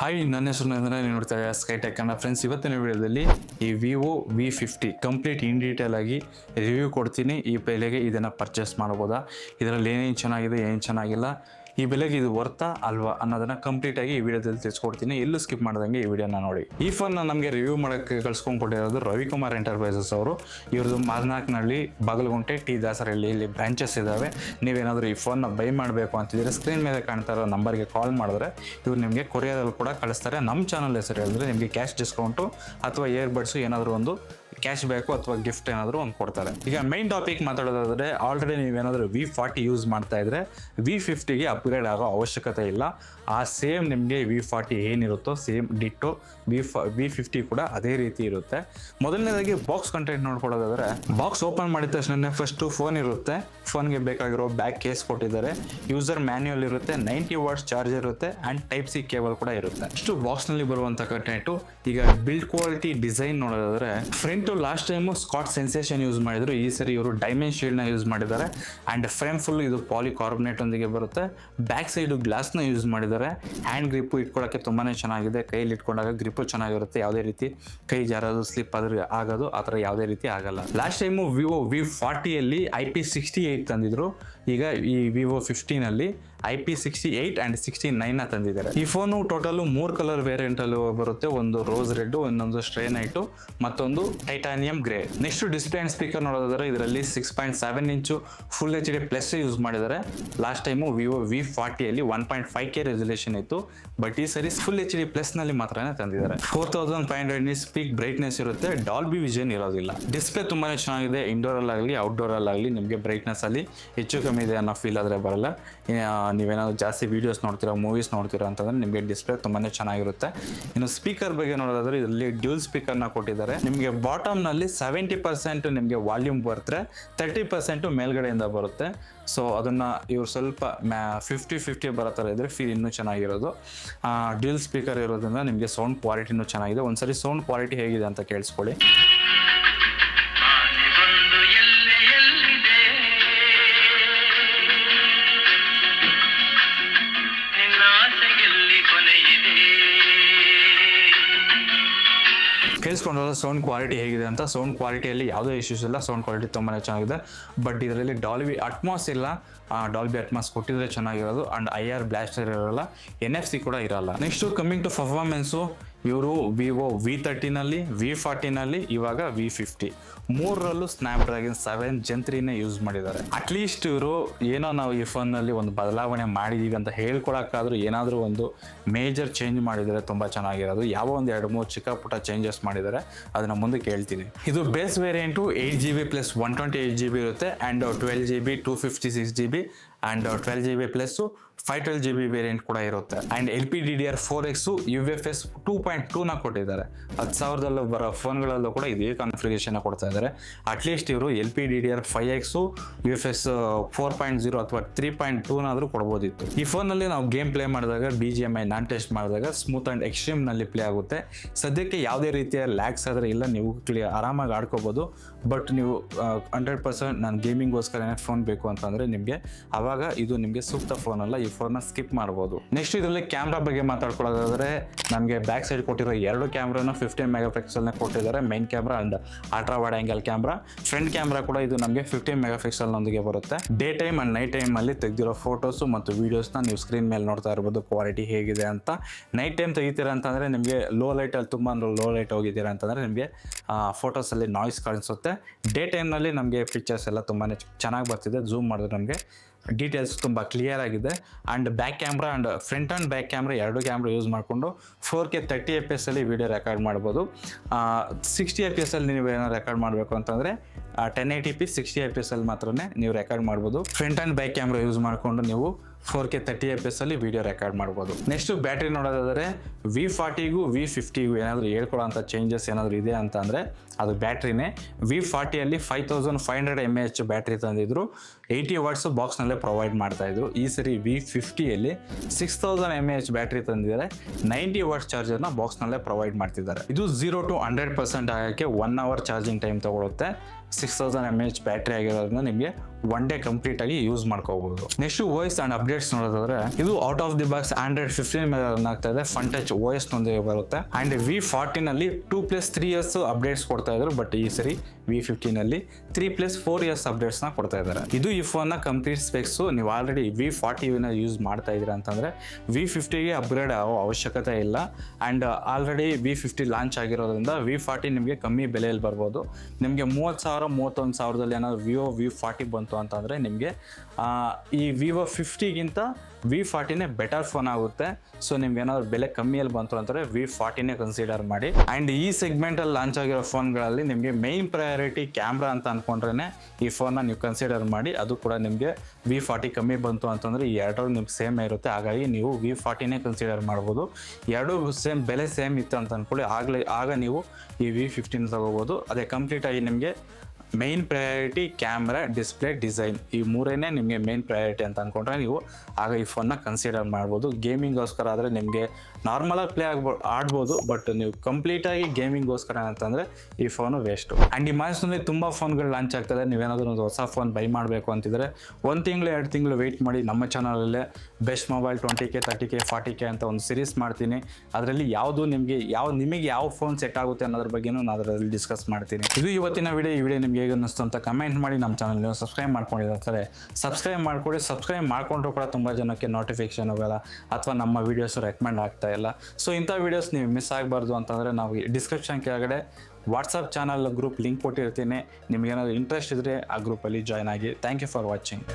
Hi, ನನ್ನ ಹೆಸರು ನಂದನ. ನೀವು ನೋಡ್ತಾ ಇದ್ದೀರಾ ಸ್ಕೈಟೆಕ್ ಕನ್ನಡ. ಫ್ರೆಂಡ್ಸ್, ಇವತ್ತಿನ ವಿಡಿಯೋದಲ್ಲಿ ಈ Vivo V50 complete in detail ಆಗಿ ರಿವ್ಯೂ ಕೊಡ್ತೀನಿ. ಈ ಬೆಲೆಗೆ ಇದನ್ನು ಪರ್ಚೇಸ್ ಮಾಡ್ಬೋದಾ, ಇದರಲ್ಲಿ ಏನೇನು ಚೆನ್ನಾಗಿದೆ, ಏನು ಚೆನ್ನಾಗಿಲ್ಲ, ಈ ಬೆಲೆಗೆ ಇದು ವರ್ತಾ ಅಲ್ವಾ ಅನ್ನೋದನ್ನ ಕಂಪ್ಲೀಟ್ ಆಗಿ ಈ ವಿಡಿಯೋದಲ್ಲಿ ತಿಳಿಸ್ಕೊಡ್ತೀನಿ. ಎಲ್ಲೂ ಸ್ಕಿಪ್ ಮಾಡ್ದಂಗೆ ಈ ವಿಡಿಯೋನ ನೋಡಿ. ಈ ಫೋನ್ ನಮಗೆ ರಿವ್ಯೂ ಮಾಡೋಕ್ಕೆ ಕಳ್ಸ್ಕೊಂಡ್ಕೊಟ್ಟಿರೋದು ರವಿಕುಮಾರ್ ಎಂಟರ್ಪ್ರೈಸಸ್ ಅವರು. ಇವ್ರದ್ದು ಮಾರ್ನಾಕ್ನಹಳ್ಳಿ, ಬಾಗಲಗುಂಟೆ, ಟಿ ದಾಸರಹಳ್ಳಿ ಇಲ್ಲಿ ಬ್ರಾಂಚಸ್ ಇದ್ದಾವೆ. ನೀವೇನಾದರೂ ಈ ಫೋನ್ನ ಬೈ ಮಾಡಬೇಕು ಅಂತಿದ್ರೆ ಸ್ಕ್ರೀನ್ ಮೇಲೆ ಕಾಣ್ತಾ ಇರೋ ನಂಬರ್ಗೆ ಕಾಲ್ ಮಾಡಿದ್ರೆ ಇವ್ರು ನಿಮಗೆ ಕೊರಿಯರಲ್ಲಿ ಕೂಡ ಕಳಿಸ್ತಾರೆ. ನಮ್ಮ ಚಾನಲ್ ಹೆಸರು ಹೇಳಿದ್ರೆ ನಿಮಗೆ ಕ್ಯಾಶ್ ಡಿಸ್ಕೌಂಟು ಅಥವಾ ಇಯರ್ಬಡ್ಸು ಏನಾದರೂ ಒಂದು ಕ್ಯಾಶ್ ಬ್ಯಾಕು ಅಥವಾ ಗಿಫ್ಟ್ ಏನಾದರೂ ಒಂದು ಕೊಡ್ತಾರೆ. ಈಗ ಮೈನ್ ಟಾಪಿಕ್ ಮಾತಾಡೋದಾದರೆ, ಆಲ್ರೆಡಿ ನೀವೇನಾದರೂ V40 ಯೂಸ್ ಮಾಡ್ತಾ ಇದ್ರೆ V50ಗೆ ಅಪ್ಗ್ರೇಡ್ ಆಗೋ ಅವಶ್ಯಕತೆ ಇಲ್ಲ. ಆ ಸೇಮ್ ನಿಮಗೆ V40 ಏನಿರುತ್ತೋ ಸೇಮ್ ಡಿಟ್ಟೋ V50 ಕೂಡ ಅದೇ ರೀತಿ ಇರುತ್ತೆ. ಮೊದಲನೇದಾಗಿ ಬಾಕ್ಸ್ ಕಂಟೆಂಟ್ ನೋಡ್ಕೊಳ್ಳೋದಾದರೆ, ಬಾಕ್ಸ್ ಓಪನ್ ಮಾಡಿದ ತಕ್ಷಣ ಫಸ್ಟು ಫೋನ್ ಇರುತ್ತೆ. ಫೋನ್ಗೆ ಬೇಕಾಗಿರೋ ಬ್ಯಾಕ್ ಕೇಸ್ ಕೊಟ್ಟಿದ್ದಾರೆ, ಯೂಸರ್ ಮ್ಯಾನ್ಯುಯಲ್ ಇರುತ್ತೆ, 90 ವಾಟ್ಸ್ ಚಾರ್ಜರ್ ಇರುತ್ತೆ ಆ್ಯಂಡ್ ಟೈಪ್ ಸಿ ಕೇಬಲ್ ಕೂಡ ಇರುತ್ತೆ. ಇಷ್ಟು ಬಾಕ್ಸ್ನಲ್ಲಿ ಬರುವಂಥ ಕಂಟೆಂಟು. ಈಗ ಬಿಲ್ಡ್ ಕ್ವಾಲಿಟಿ ಡಿಸೈನ್ ನೋಡೋದಾದರೆ, front last time Schott sensation use ಮಾಡಿದ್ರು, ಈ ಸರಿ ಇವರು ಡೈಮಂಡ್ ಶೀಲ್ಡ್ನ ಯೂಸ್ ಮಾಡಿದ್ದಾರೆ ಆ್ಯಂಡ್ ಫ್ರೇಮ್ ಫುಲ್ ಇದು ಪಾಲಿಕಾರ್ಬನೇಟ್ ಒಂದಿಗೆ ಬರುತ್ತೆ. ಬ್ಯಾಕ್ ಸೈಡು ಗ್ಲಾಸ್ನ ಯೂಸ್ ಮಾಡಿದ್ದಾರೆ. ಹ್ಯಾಂಡ್ ಗ್ರಿಪ್ಪು ಇಟ್ಕೊಳ್ಳೋಕ್ಕೆ ತುಂಬಾ ಚೆನ್ನಾಗಿದೆ. ಕೈಯಲ್ಲಿ ಇಟ್ಕೊಂಡಾಗ ಗ್ರಿಪ್ಪು ಚೆನ್ನಾಗಿರುತ್ತೆ, ಯಾವುದೇ ರೀತಿ ಕೈ ಜಾರೋದು, ಸ್ಲಿಪ್ ಆದ್ರೆ ಆಗೋದು ಆ ಥರ ಯಾವುದೇ ರೀತಿ ಆಗಲ್ಲ. ಲಾಸ್ಟ್ ಟೈಮು ವಿವೋ V40ಯಲ್ಲಿ IP68 ತಂದಿದ್ರು. ಈಗ ಈ ವಿವೋ 15ನಲ್ಲಿ IP68 ಆ್ಯಂಡ್ 69ನ ತಂದಿದ್ದಾರೆ. ಈ ಫೋನು ಟೋಟಲು 3 ಕಲರ್ ವೇರಿಯಂಟಲ್ಲಿ ಬರುತ್ತೆ. ಒಂದು ರೋಸ್ ರೆಡ್, ಇನ್ನೊಂದು ಸ್ಟ್ರೇನೈಟು, ಮತ್ತೊಂದು titanium grey. Next display and speaker ನೋಡೋದಾದ್ರೆ, ಇದರಲ್ಲಿ 6.7 ಇಂಚು ಫುಲ್ HD ಪ್ಲಸ್ ಯೂಸ್ ಮಾಡಿದ್ದಾರೆ. ಲಾಸ್ಟ್ ಟೈಮು ವಿವೋ V40ಯಲ್ಲಿ 1.5K ರೆಸಲ್ಯೂಷನ್ ಇತ್ತು, ಬಟ್ ಈ ಸರಿ ಫುಲ್ HD ಪ್ಲಸ್ನಲ್ಲಿ ಮಾತ್ರನೇ ತಂದಿದ್ದಾರೆ. 4500 ನಿಟ್ಸ್ ಪೀಕ್ ಬ್ರೈಟ್ನೆಸ್ ಇರುತ್ತೆ, ಡಾಲ್ಬಿ ವಿಷನ್ ಇರೋದಿಲ್ಲ. ಡಿಸ್ಪ್ಲೇ ತುಂಬಾ ಚೆನ್ನಾಗಿದೆ. ಇಂಡೋರಲ್ಲಾಗಲಿ ಔಟ್ಡೋರಲ್ಲಾಗಲಿ ನಿಮಗೆ ಬ್ರೈಟ್ನೆಸ್ ಅಲ್ಲಿ ಹೆಚ್ಚು ಕಮ್ಮಿ ಇದೆ ಅನ್ನೋ ಫೀಲ್ ಆದರೆ ಬರಲ್ಲ. ನೀವೇನಾದ್ರು ಜಾಸ್ತಿ ವೀಡಿಯೋಸ್ ನೋಡ್ತೀರಾ, ಮೂವೀಸ್ ನೋಡ್ತೀರಾ ಅಂತಂದರೆ ನಿಮಗೆ ಡಿಸ್ಪ್ಲೇ ತುಂಬಾ ಚೆನ್ನಾಗಿರುತ್ತೆ. ಇನ್ನು ಸ್ಪೀಕರ್ ಬಗ್ಗೆ ನೋಡೋದಾದ್ರೆ, ಇದರಲ್ಲಿ ಡ್ಯೂಲ್ ಸ್ಪೀಕರ್ನ ಕೊಟ್ಟಿದ್ದಾರೆ. ನಿಮಗೆ ಬಾಟಮ್ನಲ್ಲಿ 70% ನಿಮಗೆ ವಾಲ್ಯೂಮ್ ಬರ್ತರೆ, 30% ಮೇಲ್ಗಡೆಯಿಂದ ಬರುತ್ತೆ. ಸೊ ಅದನ್ನು ಇವರು ಸ್ವಲ್ಪ 50-50 ಬರೋ ಥರ ಇದ್ದರೆ ಫೀಲ್ ಇನ್ನೂ ಚೆನ್ನಾಗಿರೋದು. ಡ್ಯೂಲ್ ಸ್ಪೀಕರ್ ಇರೋದ್ರಿಂದ ನಿಮಗೆ ಸೌಂಡ್ ಕ್ವಾಲಿಟಿನೂ ಚೆನ್ನಾಗಿದೆ. ಒಂದ್ಸರಿ ಸೌಂಡ್ ಕ್ವಾಲಿಟಿ ಹೇಗಿದೆ ಅಂತ ಕೇಳಿಸ್ಕೊಳ್ಳಿ. ಕೇಳಿಸ್ಕೊಂಡ್ರಲ್ಲ ಸೌಂಡ್ ಕ್ವಾಲಿಟಿ ಹೇಗಿದೆ ಅಂತ. ಸೌಂಡ್ ಕ್ವಾಲಿಟಿಯಲ್ಲಿ ಯಾವುದೇ ಇಶ್ಯೂಸ್ ಇಲ್ಲ, ಸೌಂಡ್ ಕ್ವಾಲಿಟಿ ತುಂಬಾ ಚೆನ್ನಾಗಿದೆ. ಬಟ್ ಇದರಲ್ಲಿ ಡಾಲ್ಬಿ ಅಟ್ಮಾಸ್ ಇಲ್ಲ. ಡಾಲ್ಬಿ ಅಟ್ಮಾಸ್ ಕೊಟ್ಟಿದ್ರೆ ಚೆನ್ನಾಗಿರೋದು. ಆ್ಯಂಡ್ IR ಬ್ಲಾಸ್ಟರ್ ಇರೋಲ್ಲ, NFC ಕೂಡ ಇರಲ್ಲ. ನೆಕ್ಸ್ಟು ಕಮ್ಮಿಂಗ್ ಟು ಪರ್ಫಾರ್ಮೆನ್ಸು, ಇವರು ವಿವೋ V30ನಲ್ಲಿ, V40ನಲ್ಲಿ, ಇವಾಗ V50 ಮೂರರಲ್ಲೂ ಸ್ನ್ಯಾಪ್ಡ್ರ್ಯಾಗನ್ 7 Gen 3ನೇ ಯೂಸ್ ಮಾಡಿದ್ದಾರೆ. ಅಟ್ಲೀಸ್ಟ್ ಇವರು ಏನೋ ನಾವು ಈ ಫೋನ್ನಲ್ಲಿ ಒಂದು ಬದಲಾವಣೆ ಮಾಡಿದ್ದೀವಿ ಅಂತ ಹೇಳ್ಕೊಳಕ್ಕಾದ್ರೂ ಏನಾದರೂ ಒಂದು ಮೇಜರ್ ಚೇಂಜ್ ಮಾಡಿದರೆ ತುಂಬ ಚೆನ್ನಾಗಿರೋದು. ಯಾವ ಒಂದು 2-3 ಚಿಕ್ಕ ಪುಟ್ಟ ಚೇಂಜಸ್ ಮಾಡಿದ್ದಾರೆ, ಅದನ್ನು ಮುಂದಕ್ಕೆ ಹೇಳ್ತೀನಿ. ಇದು base variant 8GB plus 128GB ಇರುತ್ತೆ and 12GB 256GB and 12GB plus 512GB variant ಕೂಡ ಇರುತ್ತೆ. ಆ್ಯಂಡ್ LPDDR4X UFS 2.2ನ ಕೊಟ್ಟಿದ್ದಾರೆ. 10,000 ಬರೋ ಫೋನ್ಗಳಲ್ಲೂ ಕೂಡ ಇದೇ ಕಾನ್ಫಿಗರೇಷನ್ ಕೊಡ್ತಾ ಇದ್ದಾರೆ. ಅಟ್ಲೀಸ್ಟ್ ಇವರು LPDDR5X UFS 4.0 ಅಥವಾ 3.2ನಾದರೂ ಕೊಡ್ಬೋದಿತ್ತು. ಈ ಫೋನಲ್ಲಿ ನಾವು ಗೇಮ್ ಪ್ಲೇ ಮಾಡಿದಾಗ, BGMI ನಾನ್ ಟೆಸ್ಟ್ ಮಾಡಿದಾಗ ಸ್ಮೂತ್ ಆ್ಯಂಡ್ ಎಕ್ಸ್ಟ್ರೀಮ್ನಲ್ಲಿ ಪ್ಲೇ ಆಗುತ್ತೆ. ಸದ್ಯಕ್ಕೆ ಯಾವುದೇ ರೀತಿಯ ಲ್ಯಾಗ್ಸ್ ಆದರೆ ಇಲ್ಲ, ನೀವು ಆರಾಮಾಗಿ ಆಡ್ಕೋಬೋದು. ಬಟ್ ನೀವು 100% ನಾನು ಗೇಮಿಂಗ್ಗೋಸ್ಕರ ಏನಾದ್ರು ಫೋನ್ ಬೇಕು ಅಂತಂದರೆ ನಿಮಗೆ ಆವಾಗ ಇದು ನಿಮಗೆ ಸೂಕ್ತ ಫೋನ್ ಅಲ್ಲ, ಈ ಫೋನ್ನ ಸ್ಕಿಪ್ ಮಾಡ್ಬೋದು. ನೆಕ್ಸ್ಟ್ ಇದರಲ್ಲಿ ಕ್ಯಾಮ್ರಾ ಬಗ್ಗೆ ಮಾತಾಡ್ಕೊಳ್ಳೋದಾದ್ರೆ, ನಮಗೆ ಬ್ಯಾಕ್ ಸೈಡ್ ಕೊಟ್ಟಿರೋ 2 ಕ್ಯಾಮ್ರಾನ 15 MP ಕೊಟ್ಟಿದ್ದಾರೆ, main camera and ultra wide angle camera. Front camera ಕೂಡ ಇದು ನಮಗೆ 15 MP ಬರುತ್ತೆ. ಡೇ ಟೈಮ್ ಅಂಡ್ ನೈಟ್ ಟೈಮಲ್ಲಿ ತೆಗೆದಿರೋ ಫೋಟೋಸು ಮತ್ತು ವೀಡಿಯೋಸ್ನ ನೀವು ಸ್ಕ್ರೀನ್ ಮೇಲೆ ನೋಡ್ತಾ ಇರ್ಬೋದು ಕ್ವಾಲಿಟಿ ಹೇಗಿದೆ ಅಂತ. ನೈಟ್ ಟೈಮ್ ತೆಗಿತೀರಾ ಅಂತಂದರೆ ನಿಮಗೆ ಲೋ ಲೈಟಲ್ಲಿ ತುಂಬ ಲೋ ಲೈಟ್ ಹೋಗಿದ್ದೀರಾ ಅಂತಂದರೆ ನಿಮಗೆ ಫೋಟೋಸಲ್ಲಿ ನಾಯ್ಸ್ ಕಾಣಿಸುತ್ತೆ. ಡೇ ಟೈಮ್ನಲ್ಲಿ ನಮಗೆ ಪಿಕ್ಚರ್ಸ್ ಎಲ್ಲ ತುಂಬಾ ಚೆನ್ನಾಗಿ ಬರ್ತಿದೆ. ಝೂಮ್ ಮಾಡಿದ್ರೆ ನಮಗೆ ಡೀಟೇಲ್ಸ್ ತುಂಬ ಕ್ಲಿಯರ್ ಆಗಿದೆ. And back camera and front and back camera 2 camera use ಮಾಡಿಕೊಂಡು 4K 30 FPS ವಿಡಿಯೋ ರೆಕಾರ್ಡ್ ಮಾಡ್ಬೋದು. 60 FPS ನೀವು ಏನೋ ರೆಕಾರ್ಡ್ ಮಾಡಬೇಕು ಅಂತಂದರೆ 1080p 60 FPS ಮಾತ್ರ ನೀವು ರೆಕಾರ್ಡ್ ಮಾಡ್ಬೋದು. Front and back camera use ಮಾಡಿಕೊಂಡು ನೀವು 4K 30 FPS ವಿಡಿಯೋ ರೆಕಾರ್ಡ್ ಮಾಡ್ಬೋದು. ನೆಕ್ಸ್ಟು ಬ್ಯಾಟ್ರಿ ನೋಡೋದಾದರೆ, V40ಗೂ V50ಗೂ ಏನಾದರೂ ಹೇಳ್ಕೊಳ್ಳೋಂಥ ಚೇಂಜಸ್ ಏನಾದರೂ ಇದೆ ಅಂತ ಅಂದರೆ ಅದು ಬ್ಯಾಟ್ರಿನೇ. V40ಯಲ್ಲಿ 5500 mAh ಬ್ಯಾಟ್ರಿ ತಂದಿದ್ರು, 80 ವಾಟ್ಸ್ ಬಾಕ್ಸ್ನಲ್ಲೇ ಪ್ರೊವೈಡ್ ಮಾಡ್ತಾಯಿದ್ರು. ಈ ಸರಿ V50ಯಲ್ಲಿ 6000 mAh ಬ್ಯಾಟ್ರಿ ತಂದಿದ್ದಾರೆ, 90 ವಾಟ್ಸ್ ಚಾರ್ಜರ್ನ ಬಾಕ್ಸ್ನಲ್ಲೇ ಪ್ರೊವೈಡ್ ಮಾಡ್ತಿದ್ದಾರೆ. ಇದು 0 to 100% ಆಗೋಕ್ಕೆ 1 hour ಚಾರ್ಜಿಂಗ್ ಟೈಮ್ ತೊಗೊಳುತ್ತೆ. 6000 mAh ಬ್ಯಾಟ್ರಿ ಆಗಿರೋದ್ರಿಂದ ನಿಮಗೆ ಒನ್ ಡೇ ಕಂಪ್ಲೀಟ್ ಆಗಿ ಯೂಸ್ ಮಾಡ್ಕೋಬಹುದು. ನೆಕ್ಸ್ಟ್ OS ಅಂಡ್ ಅಪ್ಡೇಟ್ಸ್ ನೋಡೋದಾದ್ರೆ ಇದು out of the box Android 15 ಮೇಲೆ ರನ್ ಆಗ್ತಾ ಇದೆ. ಫನ್ ಟಚ್ OS ನೊಂದಿಗೆ ಬರುತ್ತೆ. ಅಂಡ್ V40 ನಲ್ಲಿ 2+3 years ಅಪ್ಡೇಟ್ಸ್ ಕೊಡ್ತಾ ಇದ್ರು, ಬಟ್ ಈ ಸರಿ V50 ನಲ್ಲಿ 3+4 years ಅಪ್ಡೇಟ್ಸ್ ನ ಕೊಡ್ತಾ ಇದ್ದಾರೆ. ಇದು ಈ ಫೋನ್ ನ ಕಂಪ್ಲೀಟ್ ಸ್ಪೆಕ್ಸ್. ನೀವು ಆಲ್ರೆಡಿ V40 ನ ಯೂಸ್ ಮಾಡ್ತಾ ಇದ್ದೀರಾ ಅಂತಂದ್ರೆ V50 ಗೆ ಅಪ್ಗ್ರೇಡ್ ಆಗೋ ಅವಶ್ಯಕತೆ ಇಲ್ಲ. ಅಂಡ್ ಆಲ್ರೆಡಿ V50 ಲಾಂಚ್ ಆಗಿರೋದ್ರಿಂದ V40 ನಿಮಗೆ ಕಮ್ಮಿ ಬೆಲೆಯಲ್ಲಿ ಬರ್ಬೋದು. ನಿಮಗೆ 30,000 31,000ದಲ್ಲಿ ಏನಾದ್ರು Vivo V40 ಬಂತು ಅಂತಂದ್ರೆ ನಿಮಗೆ ಈ Vivo 50ಗಿಂತ V40ನೇ ಬೆಟರ್ ಫೋನ್ ಆಗುತ್ತೆ. ಸೊ ನಿಮ್ಗೆ ಏನಾದ್ರು ಬೆಲೆ ಕಮ್ಮಿಯಲ್ಲಿ ಬಂತು ಅಂತಂದ್ರೆ V40ನೇ ಕನ್ಸಿಡರ್ ಮಾಡಿ. ಅಂಡ್ ಈ ಸೆಗ್ಮೆಂಟ್ ಅಲ್ಲಿ ಲಾಂಚ್ ಆಗಿರೋ ಫೋನ್ಗಳಲ್ಲಿ ನಿಮಗೆ ಮೈನ್ ಪ್ರಯಾರಿಟಿ ಕ್ಯಾಮ್ರಾ ಅಂತ ಅನ್ಕೊಂಡ್ರೆ ಈ ಫೋನ್ನ ನೀವು ಕನ್ಸಿಡರ್ ಮಾಡಿ. ಅದು ಕೂಡ ನಿಮಗೆ V40 ಕಮ್ಮಿ ಬಂತು ಅಂತಂದ್ರೆ ಈ ಎರಡರೂ ನಿಮ್ಗೆ ಸೇಮ್ ಇರುತ್ತೆ. ಹಾಗಾಗಿ ನೀವು V40ನೇ ಕನ್ಸಿಡರ್ ಮಾಡ್ಬೋದು. ಎರಡೂ ಸೇಮ್ ಬೆಲೆ ಸೇಮ್ ಇತ್ತು ಅಂತ ಅನ್ಕೊಳ್ಳಿ, ಆಗ ನೀವು ಈ V50 ತಗೋಬೋದು. ಅದೇ ಕಂಪ್ಲೀಟ್ ಆಗಿ ನಿಮಗೆ main priority camera, display, design ಈ ಮೂರೇನೇ ನಿಮಗೆ ಮೈನ್ ಪ್ರಯಾರಿಟಿ ಅಂತ ಅಂದ್ಕೊಂಡ್ರೆ ನೀವು ಆಗ ಈ ಫೋನ್ನ ಕನ್ಸಿಡರ್ ಮಾಡ್ಬೋದು. ಗೇಮಿಂಗೋಸ್ಕರ ಆದರೆ ನಿಮಗೆ ನಾರ್ಮಲಾಗಿ ಆಡ್ಬೋದು, ಬಟ್ ನೀವು ಕಂಪ್ಲೀಟಾಗಿ ಗೇಮಿಂಗೋಸ್ಕರ ಅಂತಂದರೆ ಈ ಫೋನು ವೇಸ್ಟು. ಆ್ಯಂಡ್ ಈ ಮಾರ್ಚ್ನಲ್ಲಿ ತುಂಬ ಫೋನ್ಗಳು ಲಾಂಚ್ ಆಗ್ತದೆ. ನೀವೇನಾದರೂ ಒಂದು ಹೊಸ ಫೋನ್ ಬೈ ಮಾಡಬೇಕು ಅಂತಿದ್ರೆ 1 ತಿಂಗಳು 2 ತಿಂಗಳು ವೆಯ್ಟ್ ಮಾಡಿ. ನಮ್ಮ ಚಾನಲಲ್ಲೇ best mobile 20K 30K 40K ಅಂತ ಒಂದು ಸೀರೀಸ್ ಮಾಡ್ತೀನಿ. ಅದರಲ್ಲಿ ನಿಮಗೆ ಯಾವ ಫೋನ್ ಸೆಟ್ ಆಗುತ್ತೆ ಅನ್ನೋದ್ರ ಬಗ್ಗೆನೂ ನಾನು ಅದರಲ್ಲಿ ಡಿಸ್ಕಸ್ ಮಾಡ್ತೀನಿ. ಇದು ಇವತ್ತಿನ ವಿಡಿಯೋ. ಈ ವಿಡಿಯೋ ನಿಮಗೆ ಹೇಗೆ ಅನ್ನಿಸ್ತು ಅಂತ ಕಮೆಂಟ್ ಮಾಡಿ. ನಮ್ಮ ಚಾನಲ್ ನೀವು ಸಬ್ಸ್ಕ್ರೈಬ್ ಮಾಡ್ಕೊಂಡಿರ್ತಾರೆ ಸಬ್ಸ್ಕ್ರೈಬ್ ಮಾಡ್ಕೊಳ್ಳಿ. ಸಬ್ಸ್ಕ್ರೈಬ್ ಮಾಡ್ಕೊಂಡ್ರು ಕೂಡ ತುಂಬ ಜನಕ್ಕೆ ನೋಟಿಫಿಕೇಶನ್ ಹೋಗಲ್ಲ ಅಥವಾ ನಮ್ಮ ವೀಡಿಯೋಸ್ ರೆಕಮೆಂಡ್ ಆಗ್ತಾ ಇಲ್ಲ. ಸೊ ಇಂಥ ವೀಡಿಯೋಸ್ ನೀವು ಮಿಸ್ ಆಗಬಾರ್ದು ಅಂತಂದರೆ ನಾವು ಡಿಸ್ಕ್ರಿಪ್ಷನ್ ಕೆಳಗಡೆ ವಾಟ್ಸಪ್ ಚಾನಲ್ ಗ್ರೂಪ್ ಲಿಂಕ್ ಕೊಟ್ಟಿರ್ತೀನಿ. ನಿಮಗೇನಾದರೂ ಇಂಟ್ರೆಸ್ಟ್ ಇದ್ದರೆ ಆ ಗ್ರೂಪಲ್ಲಿ ಜಾಯ್ನ್ ಆಗಿ. Thank you for watching.